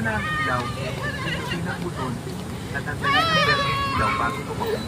namin ilaw, pinusin ng buton, natatagin ng berde ilaw bago tumakbo.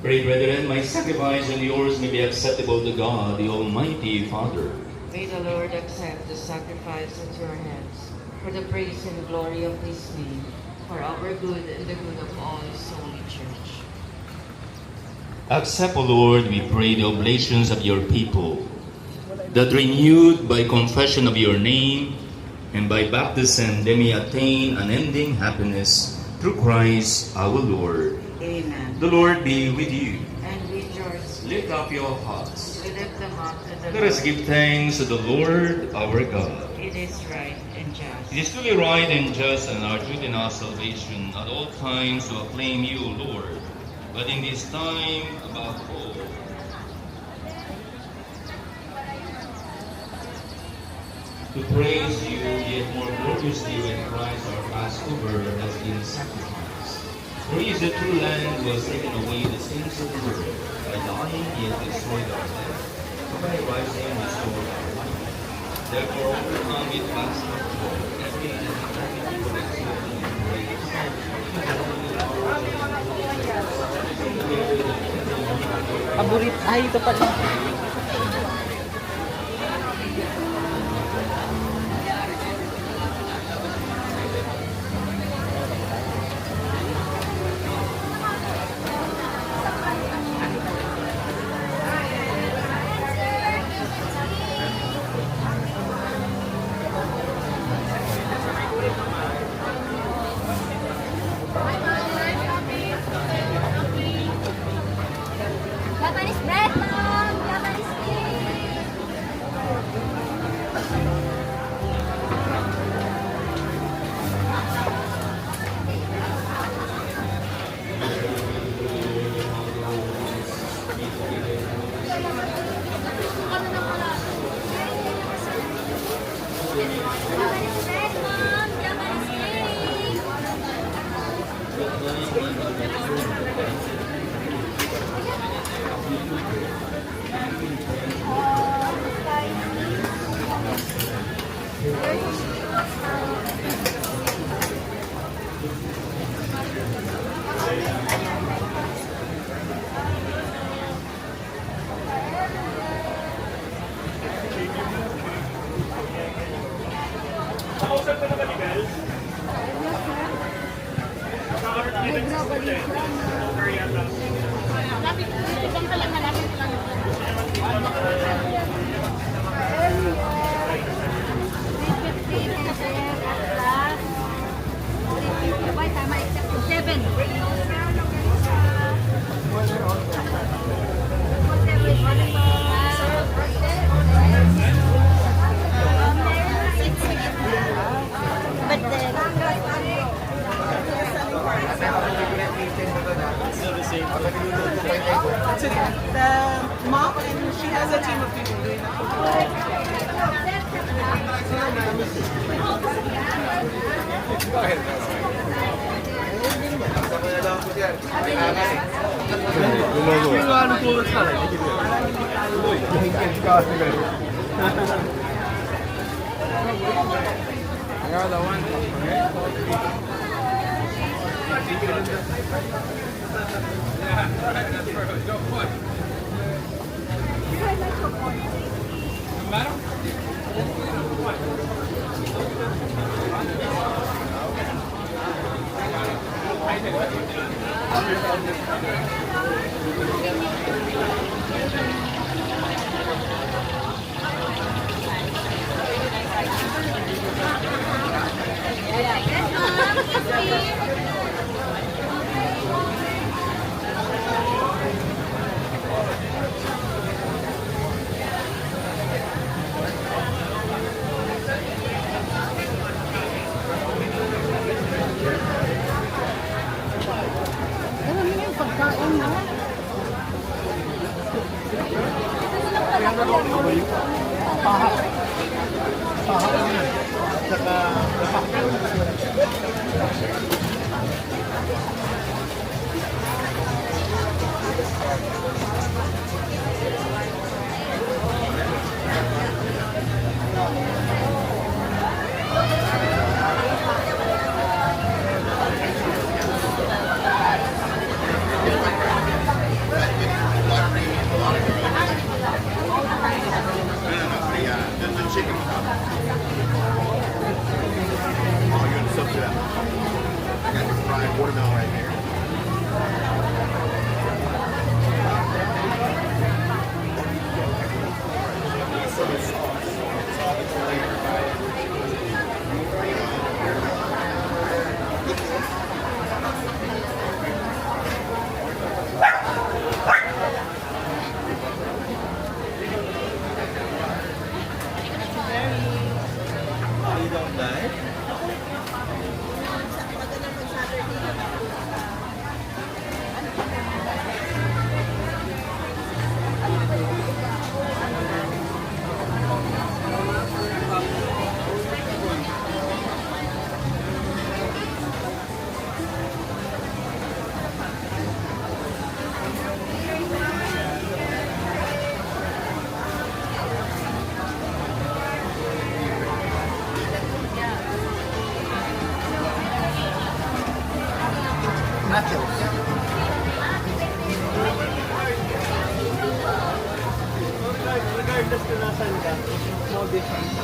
Pray, brethren, my sacrifice and yours may be acceptable to God, the Almighty Father. May the Lord accept the sacrifice at your hands, for the praise and glory of His name, for our good and the good of all His holy church. Accept, O Lord, we pray, the oblations of your people, that renewed by confession of your name and by baptism they may attain unending happiness through Christ our Lord. Amen. The Lord be with you. And with yours, Lift up your hearts. we lift them up to the Let us Lord. give thanks to the Lord our God. It is right and just. It is truly right and just and our duty and our salvation at all times to acclaim you, O Lord, but in this time above all, to praise you yet more gloriously when Christ our Passover has been sacrificed. For he is the true Lamb who has taken away the sins of the world. By dying he has destroyed our death, and by rising restored our life. Therefore overcome with fast of joy, every and every for exalting and praise. Paborit. Ay, ito pala. Japanese bread, mom! Japanese The mom, and she has a team of people doing regardless kung nasan ka, no difference.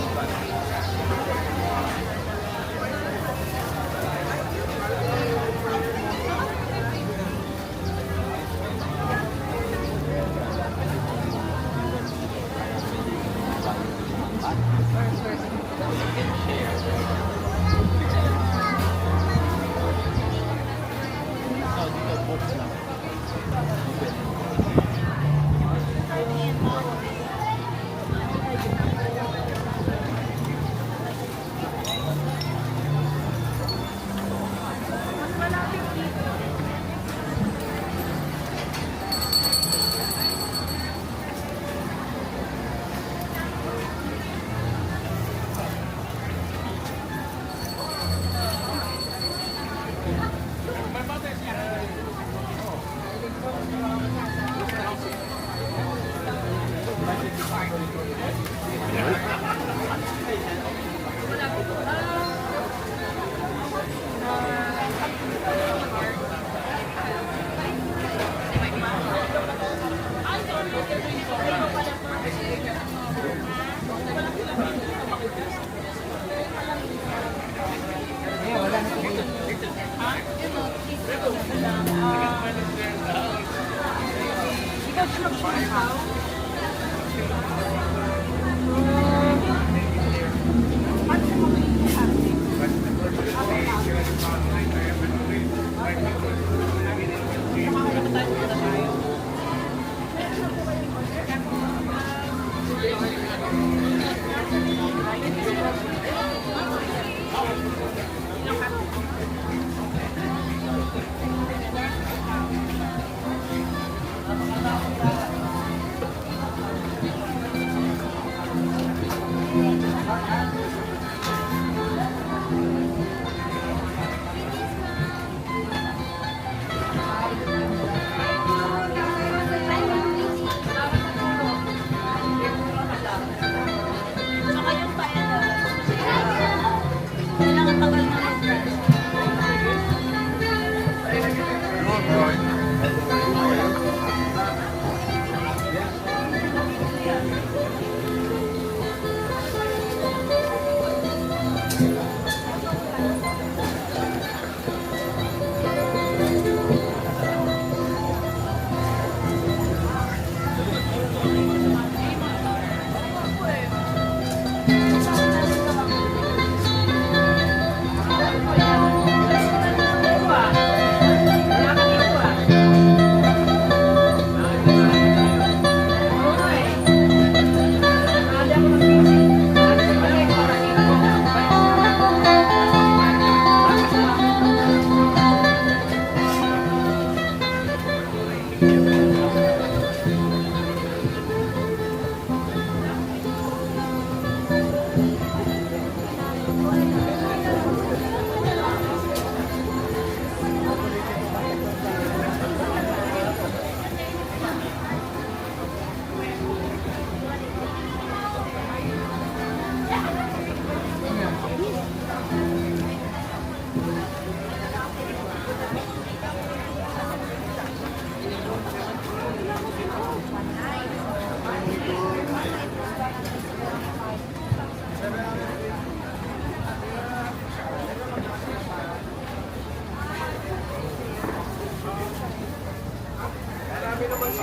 Ano?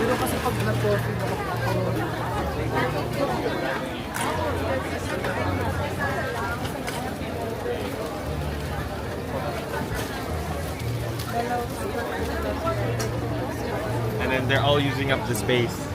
Pero kasi pag nag-coffee And then they're all using up the space.